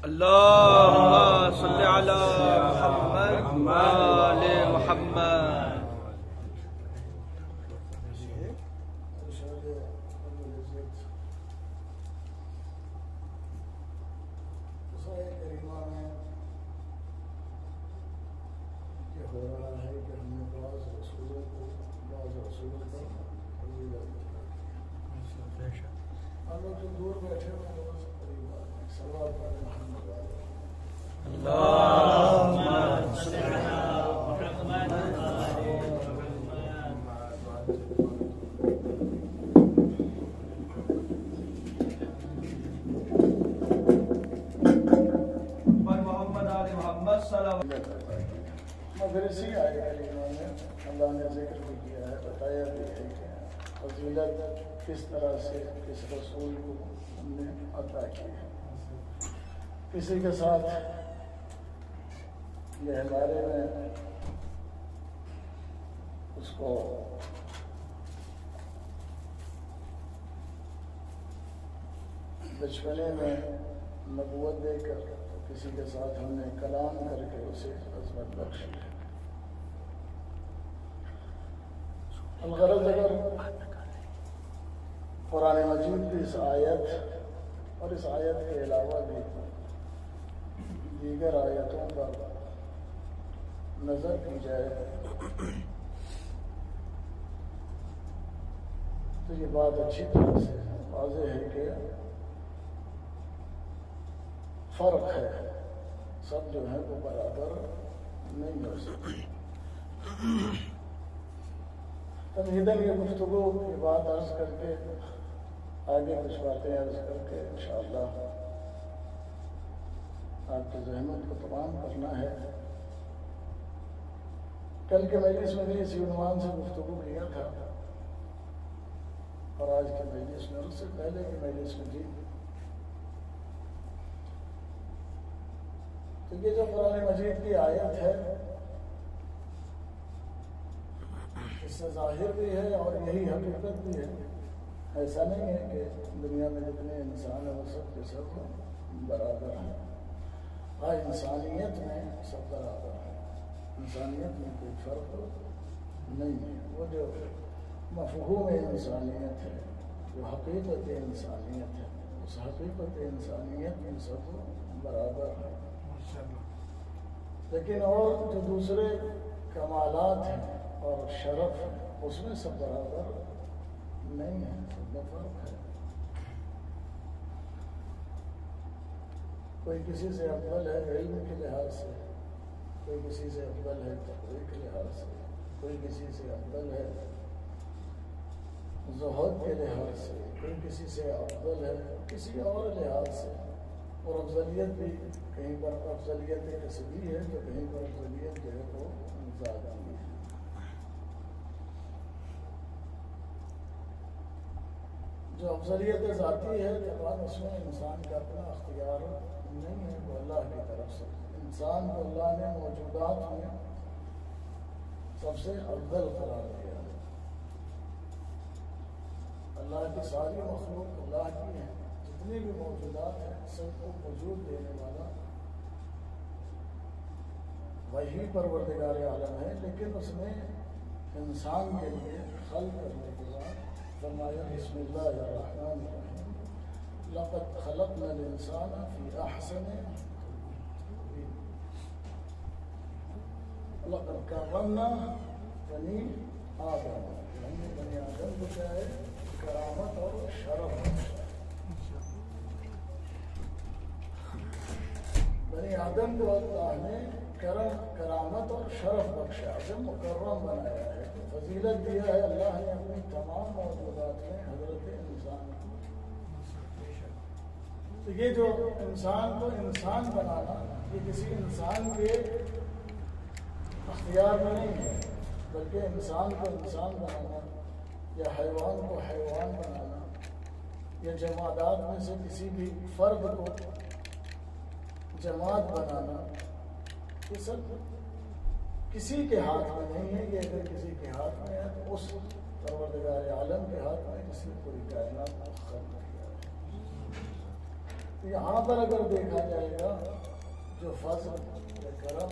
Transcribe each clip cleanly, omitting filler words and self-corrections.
اللهم صل على محمد وآل محمد. اللہ نے ذکر بھی کیا ہے، بتایا بھی ہے کہ فضیلت کس طرح سے کس رسول کو ہم نے عطا کی ہے. کسی کے ساتھ یہ بارے میں اس کو بچپنے میں نبوت دے کر کسی کے ساتھ ہم نے کلام کر کے اسے عظمت بخشی ہے. الغرض اگر قرآن مجید کی اس آیت اور اس آیت کے علاوہ بھی دیگر آیتوں پر نظر کی جائے تو یہ بات اچھی طرح سے واضح ہے کہ فرق ہے، سب جو ہیں وہ برابر نہیں ہو سکتے. تمہیداً یہ گفتگو کی بات عرض کر کے آگے کچھ باتیں عرض کر کے انشاءاللہ آپ کی ذہنت کو تمام کرنا ہے. کل کے مجلس میں بھی اسی عنوان سے گفتگو کیا تھا اور آج کے مجلس میں اس سے پہلے کے مجلس میں بھی. تو یہ جو قرآن مجید کی آیت ہے اس سے ظاہر بھی ہے اور یہی حقیقت بھی ہے. ایسا نہیں ہے کہ دنیا میں جتنے انسان ہیں وہ سب کے سب برابر ہیں. ہاں انسانیت میں سب برابر ہیں، انسانیت میں کوئی فرق نہیں ہے. وہ جو مفہوم انسانیت ہے، جو حقیقت انسانیت ہے، اس حقیقت انسانیت میں سب برابر ہیں. لیکن اور جو دوسرے کمالات ہیں اور شرف ہے اس میں سب برابر نہیں ہے، سب میں فرق ہے. کوئی کسی سے افضل ہے علم کے لحاظ سے، کوئی کسی سے افضل ہے تقوی کے لحاظ سے، کوئی کسی سے افضل ہے زہد کے لحاظ سے، کوئی کسی سے افضل ہے کسی اور لحاظ سے. اور افضلیت بھی کہیں پر افضلیت کسبی ہے تو کہیں پر افضلیت جو ہے وہ ذاتی ہے. جو افضلیت ذاتی ہے طبعاً اس میں انسان کا اپنا اختیار نہیں ہے، وہ اللہ کی طرف سے. انسان کو اللہ نے موجودات میں سب سے افضل قرار دیا ہے. اللہ کی ساری مخلوق اللہ کی ہے، جتنی بھی موجودات ہیں سب کو وجود دینے والا وہی پروردگار عالم ہے. لیکن اس نے انسان کے لیے خلق کرنے کے بعد فرمایا بسم اللہ الرحمن الرحیم لقد خلقنا الانسان فی احسن لقد کرمنا بنی آدم، ہم نے بنی آدم کو کیا ہے کرامت اور شرف بخشا۔ بنی آدم کو اللہ نے کرامت اور شرف بخشا، جب مکرم بنایا ہے، فضیلت دیا ہے اللہ نے اپنی تمام موجودات میں حضرت انسان کو۔ تو یہ جو انسان کو انسان بنانا، یہ کسی انسان کے اختیار میں نہیں ہے، بلکہ انسان کو انسان بنانا یا حیوان کو حیوان بنانا یا جماعت میں سے کسی بھی فرد کو جماعت بنانا، یہ سب کسی کے ہاتھ میں نہیں ہے۔ یہ اگر کسی کے ہاتھ میں ہے تو اس پروردگار عالم کے ہاتھ میں جس نے پوری کائنات کو خلق کیا ہے۔ یہاں پر اگر دیکھا جائے گا جو فضل یا کرم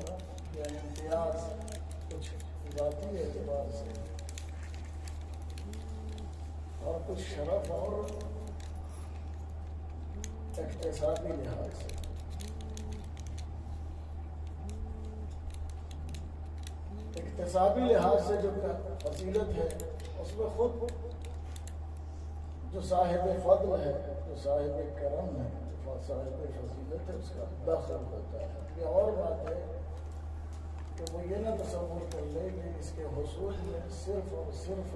یا امتیاز کچھ ذاتی اعتبار سے اور کچھ شرف اور اقتصادی لحاظ سے، اقتصادی لحاظ سے جو فضیلت ہے اس میں خود جو صاحب فضل ہے، جو صاحب کرم ہے، جو صاحب فضیلت ہے، اس کا دخل ہوتا ہے۔ یہ اور بات ہے کہ وہ یہ نہ تصور کر لے کہ اس کے حصول میں صرف اور صرف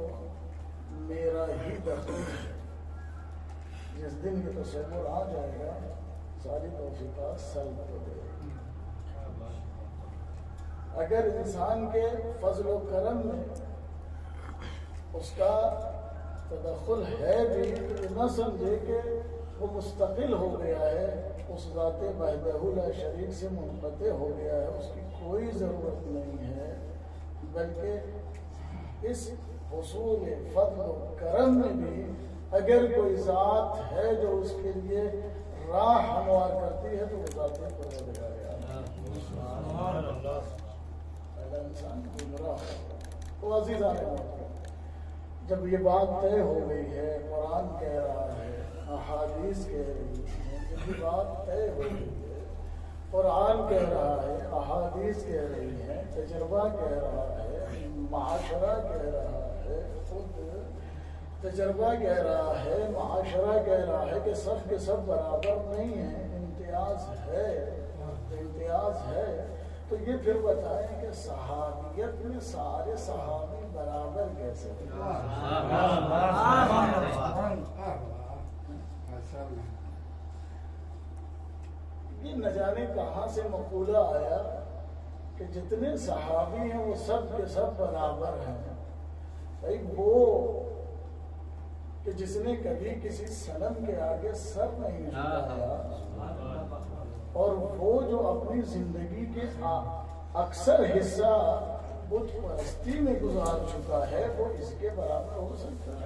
میرا ہی دخل ہے۔ جس دن یہ تصور آ جائے گا ساری توفیقات سلب ہو جائے گی۔ اگر انسان کے فضل و کرم میں اس کا تدخل ہے بھی تو نہ سمجھے کہ وہ مستقل ہو گیا ہے، اس ذات وحدہ لا شریک سے منقطع ہو گیا ہے، اس کی کوئی ضرورت نہیں ہے، بلکہ اس حصول فضل و کرم میں بھی اگر کوئی ذات ہے جو اس کے لیے راہ ہموار کرتی ہے تو وہ ذات پروردگار انسان گمراہ تو عزیزان، جب یہ بات طے ہو گئی ہے، قرآن کہہ رہا ہے، احادیث کہہ رہی ہے، جب یہ بات طے ہو گئی ہے، قرآن کہہ رہا ہے، احادیث کہہ رہی ہے، تجربہ کہہ رہا ہے، معاشرہ کہہ رہا ہے، خود تجربہ کہہ رہا ہے، معاشرہ کہہ رہا ہے کہ سب کے سب برابر نہیں ہیں، امتیاز ہے، امتیاز ہے، تو یہ پھر بتائیں کہ صحابیت میں سارے صحابی برابر کیسے ہیں؟ یہ نہ جانے کہاں سے مقولہ آیا کہ جتنے صحابی ہیں وہ سب کے سب برابر ہیں۔ بھائی وہ کہ جس نے کبھی کسی صنم کے آگے سر نہیں جھکایا اور وہ جو اپنی زندگی کے اکثر حصہ بت پرستی میں گزار چکا ہے، وہ اس کے برابر ہو سکتا ہے؟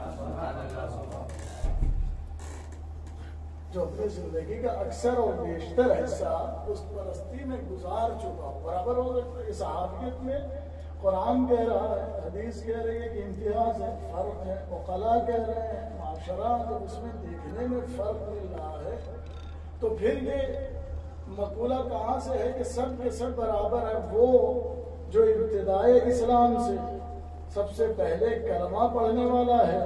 جو اپنی زندگی کا اکثر اور بیشتر حصہ بت پرستی میں گزار چکا ہو، برابر ہو سکتا ہے؟ صحابیت میں قرآن کہہ رہا ہے، حدیث کہہ رہی ہے کہ امتیاز ہے، فرق ہے، عقلاء کہہ رہے ہیں، معاشرہ جب اس میں دیکھنے میں فرق مل رہا ہے تو پھر یہ مقولہ کہاں سے ہے کہ سب کے سب برابر ہے؟ وہ جو ابتدائے اسلام سے سب سے پہلے کلمہ پڑھنے والا ہے،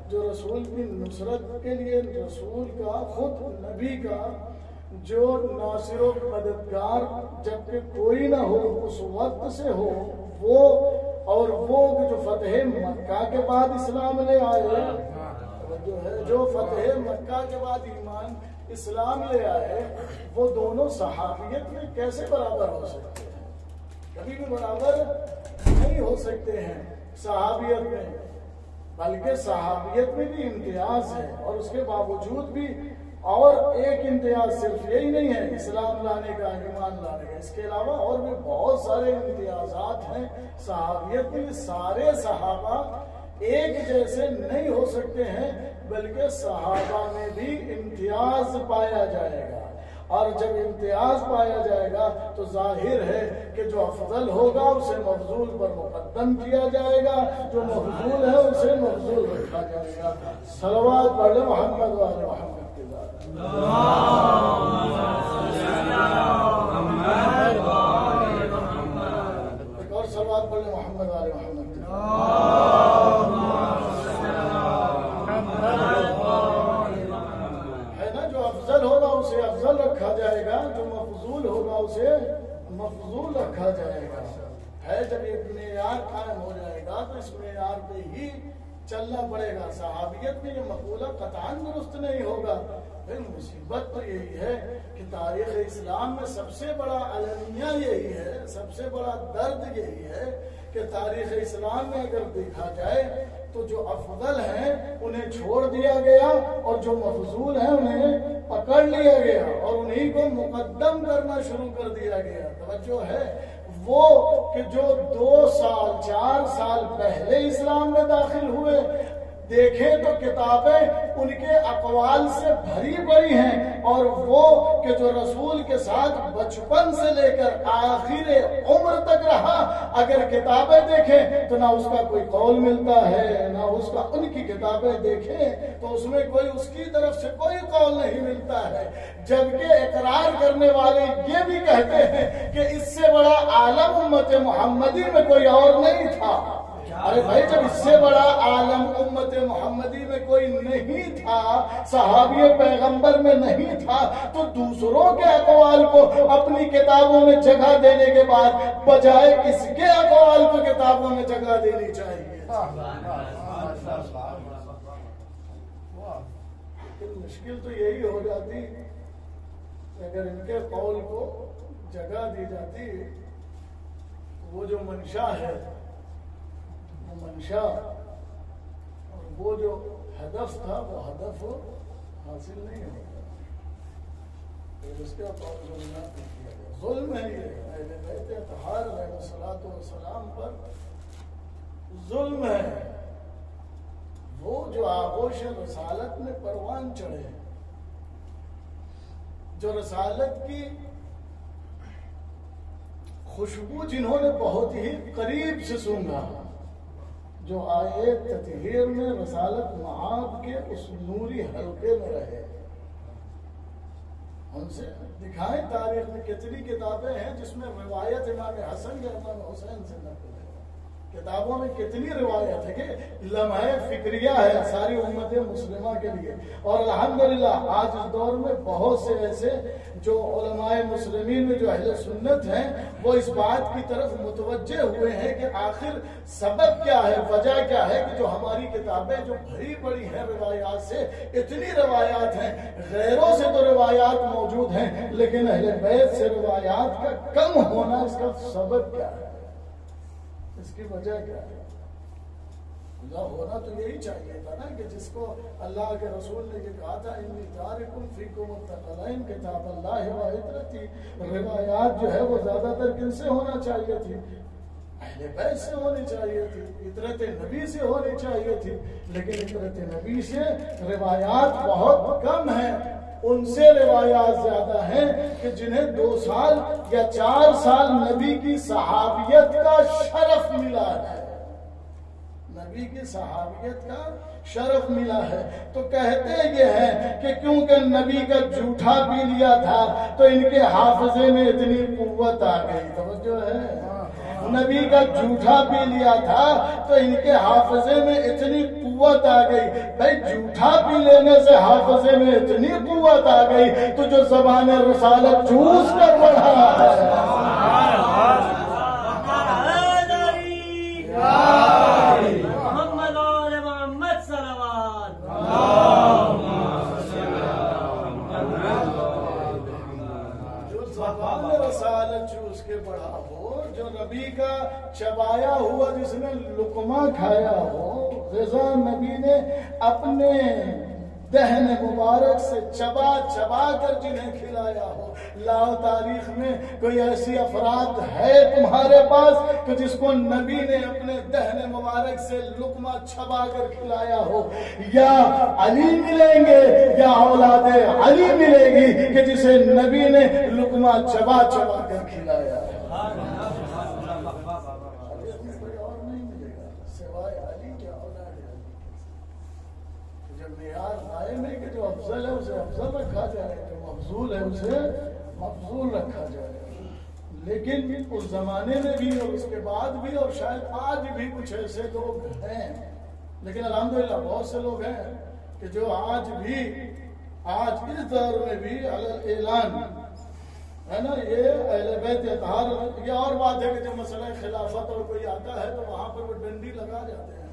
جو رسول کی نصرت کے لیے رسول کا خود نبی کا جو ناصر و مددگار جبکہ کوئی نہ ہو اس وقت سے ہو، وہ اور وہ جو فتح مکہ کے بعد اسلام لے آئے، جو فتح مکہ کے بعد ایمان اسلام لے آئے، وہ دونوں صحابیت میں کیسے برابر ہو سکتے ہیں؟ کبھی بھی برابر نہیں ہو سکتے ہیں صحابیت میں، بلکہ صحابیت میں بھی امتیاز ہے، اور اس کے باوجود بھی اور ایک امتیاز صرف یہی نہیں ہے اسلام لانے کا، ایمان لانے کا، اس کے علاوہ اور بھی بہت سارے امتیازات ہیں صحابیت میں۔ سارے صحابہ ایک جیسے نہیں ہو سکتے ہیں، بلکہ صحابہ میں بھی امتیاز پایا جائے گا، اور جب امتیاز پایا جائے گا تو ظاہر ہے کہ جو افضل ہوگا اسے مفضول پر مقدم کیا جائے گا، جو مفضول ہے اسے مفضول رکھا جائے گا۔ صلوات پڑھ محمد و آل محمد کے ذات۔ ایک اور صلوات پڑھ لیں محمد آل محمد. ہے نا، جو افضل ہوگا اسے افضل رکھا جائے گا، جو مفضول ہوگا اسے مفضول رکھا جائے گا. ہے جب ایک معیار قائم ہو جائے گا تو اس معیار پہ ہی چلنا پڑے گا. صحابیت میں یہ مقولہ قطعاً درست نہیں ہوگا. پھر مصیبت تو یہی ہے کہ تاریخ اسلام میں سب سے بڑا المیہ یہی ہے، سب سے بڑا درد یہی ہے کہ تاریخ اسلام میں اگر دیکھا جائے تو جو افضل ہیں انہیں چھوڑ دیا گیا اور جو مفضول ہیں انہیں پکڑ لیا گیا اور انہیں کو مقدم کرنا شروع کر دیا گیا. توجہ ہے وہ کہ جو 2 سال 4 سال پہلے اسلام میں داخل ہوئے، دیکھیں تو کتابیں ان کے اقوال سے بھری پڑی ہیں، اور وہ کہ جو رسول کے ساتھ بچپن سے لے کر آخر عمر تک رہا، اگر کتابیں دیکھیں تو نہ اس کا کوئی قول ملتا ہے، نہ اس کا. ان کی کتابیں دیکھیں تو اس میں کوئی اس کی طرف سے کوئی قول نہیں ملتا ہے. جبکہ اقرار کرنے والے یہ بھی کہتے ہیں کہ اس سے بڑا عالم امت محمدی میں کوئی اور نہیں تھا. ارے بھائی، جب اس سے بڑا عالم امت محمدی میں کوئی نہیں تھا، صحابی پیغمبر میں نہیں تھا، تو دوسروں کے اقوال کو اپنی کتابوں میں جگہ دینے کے بعد بجائے اس کے اقوال کو کتابوں میں جگہ دینی چاہیے. لیکن مشکل تو یہی ہو جاتی کہ اگر ان کے قول کو جگہ دی جاتی، وہ جو منشا ہے، وہ منشا اور وہ جو ہدف تھا، وہ ہدف حاصل نہیں ہوتا. اس کا قول کیا گیا ظلم ہے. یہ اہل بیت اطہار علیہ الصلوۃ والسلام پر ظلم ہے. وہ جو آغوش رسالت میں پروان چڑھے، جو رسالت کی خوشبو جنہوں نے بہت ہی قریب سے سونگا، جو آئے تطہیر میں رسالت معاب کے اس نوری حلقے میں رہے. ہم سے دکھائیں تاریخ میں کتنی کتابیں ہیں جس میں روایت امام حسن یا امام حسین سے نقل ہے. کتابوں میں کتنی روایت ہے کہ لمحہ فکریہ ہے ساری امت مسلمہ کے لیے. اور الحمدللہ آج اس دور میں بہت سے ایسے جو علماء مسلمین میں جو اہل سنت ہیں وہ اس بات کی طرف متوجہ ہوئے ہیں کہ آخر سبب کیا ہے، وجہ کیا ہے کہ جو ہماری کتابیں جو بھری پڑی ہیں روایات سے، اتنی روایات ہیں. غیروں سے تو روایات موجود ہیں لیکن اہل بیت سے روایات کا کم ہونا، اس کا سبب کیا ہے، اس کی وجہ کیا ہے؟ ہونا تو یہی چاہیے تھا نا کہ جس کو اللہ کے رسول نے یہ کہا تھا انی تارکم فیکم الثقلین کتاب اللہ و عترتی. روایات جو ہے وہ زیادہ تر کن سے ہونا چاہیے تھی؟ اہل بیت سے ہونی چاہیے تھی، عطرت نبی سے ہونی چاہیے تھی. لیکن عطرت نبی سے روایات بہت کم ہیں. ان سے روایات زیادہ ہیں کہ جنہیں 2 سال یا 4 سال نبی کی صحابیت کا شرف ملا ہے، نبی کی صحابیت کا شرف ملا ہے. تو کہتے یہ ہیں کہ کیونکہ نبی کا جھوٹا پی لیا تھا تو ان کے حافظے میں اتنی قوت آ گئی. توجہ ہے، نبی کا جھوٹا پی لیا تھا تو ان کے حافظے میں اتنی قوت آ گئی. بھائی جھوٹا پی لینے سے حافظے میں اتنی قوت آ گئی تو جو زبان رسالت چوس کر بڑھا ہے. چوس کے بڑھا ہو، جو نبی کا چبایا ہوا جس نے لقمہ کھایا ہو، غذا نبی نے اپنے دہن مبارک سے چبا چبا کر جنہیں کھلایا ہو. لاؤ تاریخ میں کوئی ایسی افراد ہے تمہارے پاس کہ جس کو نبی نے اپنے دہن مبارک سے لقمہ چبا کر کھلایا ہو؟ یا علی ملیں گے یا اولاد علی ملے گی کہ جسے نبی نے لقمہ چبا چبا کر کھلایا ہے. کوئی اور نہیں ملے گا سوائے علی کے اولاد علی. جب معیار قائم ہے کہ جو افضل ہے اسے افضل رکھا جائے، جو مفضول ہے اسے مفضول رکھا جائے. لیکن اس زمانے میں بھی اور اس کے بعد بھی اور شاید آج بھی کچھ ایسے لوگ ہیں، لیکن الحمدللہ بہت سے لوگ ہیں کہ جو آج اس دور میں بھی علی اعلان ہے نا، یہ اہل بیت اطہار. یہ اور بات ہے کہ جب مسئلہ خلافت اور کوئی آتا ہے تو وہاں پر وہ ڈنڈی لگا جاتے ہیں،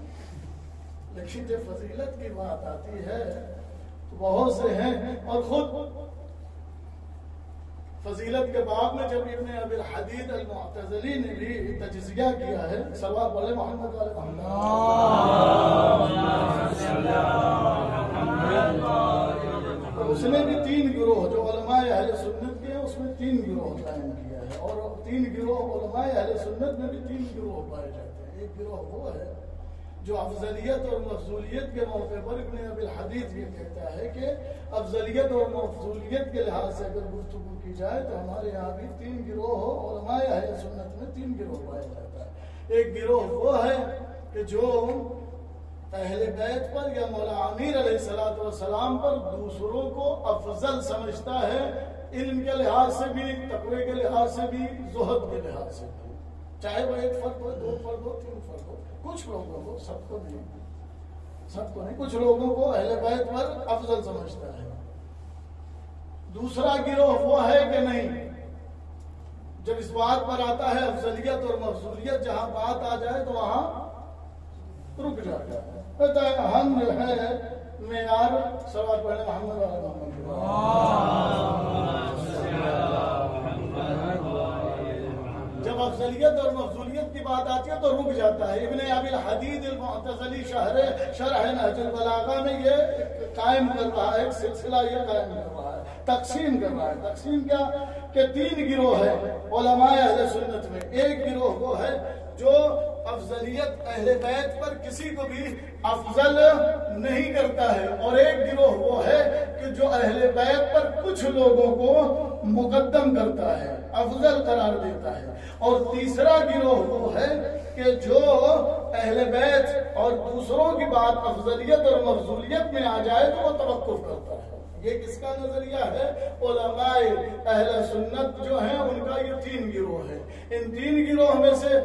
لیکن جب فضیلت کی بات آتی ہے تو بہت سے ہیں. اور خود فضیلت کے باب میں جب ابن ابی الحدید المعتزلی نے بھی تجزیہ کیا ہے، صلوات بولے محمد علیہ محمد، اس نے بھی 3 گروہ جو علماء اہل سنت کے ہیں اس میں 3 گروہ قائم کیا ہے. اور 3 گروہ علماء اہل سنت میں بھی 3 گروہ پائے جاتے ہیں. ایک گروہ وہ ہے جو افضلیت اور مفضولیت کے موقع پر ابن ابی الحدید یہ کہتا ہے کہ افضلیت اور مفضولیت کے لحاظ سے اگر گفتگو کی جائے تو ہمارے یہاں بھی 3 گروہ ہو، علماء اہل سنت میں 3 گروہ پایا جاتا ہے. ایک گروہ وہ ہے کہ جو اہل بیت پر یا مولا امیر علیہ السلام پر دوسروں کو افضل سمجھتا ہے، علم کے لحاظ سے بھی، تقوی کے لحاظ سے بھی، زہد کے لحاظ سے بھی، چاہے وہ 1 فرد ہو، 2 فرد ہو، 3 فرد ہو. کچھ لوگوں کو، سب کو نہیں، کچھ لوگوں کو اہل بیت پر افضل سمجھتا ہے. دوسرا گروہ وہ ہے کہ نہیں، جب اس بات پر آتا ہے افضلیت اور مفضولیت، جہاں بات آ جائے تو وہاں رک جاتا ہے. کہتا ہے ہم جو ہے معیار صلوات پڑھنے محمد علیہ جب افضلیت اور مفضولیت کی بات آتی ہے تو رک جاتا ہے. ابن ابی الحدید المعتزلی شرح نہج البلاغہ میں یہ قائم کر رہا ہے، ایک سلسلہ یہ قائم کر رہا ہے، تقسیم کر رہا ہے. تقسیم کیا کہ 3 گروہ ہے علماء اہل سنت میں. ایک گروہ وہ ہے جو افضلیت اہل بیت پر کسی کو بھی افضل نہیں کرتا ہے، اور ایک گروہ وہ ہے کہ جو اہل بیت پر کچھ لوگوں کو مقدم کرتا ہے، افضل قرار دیتا ہے. اور تیسرا گروہ وہ ہے کہ جو اہل بیت اور دوسروں کی بات افضلیت اور مفضولیت میں آ جائے تو وہ توقف کرتا ہے. یہ کس کا نظریہ ہے؟ علماء اہل سنت جو ہیں ان کا یہ 3 گروہ ہے. ان 3 گروہ میں سے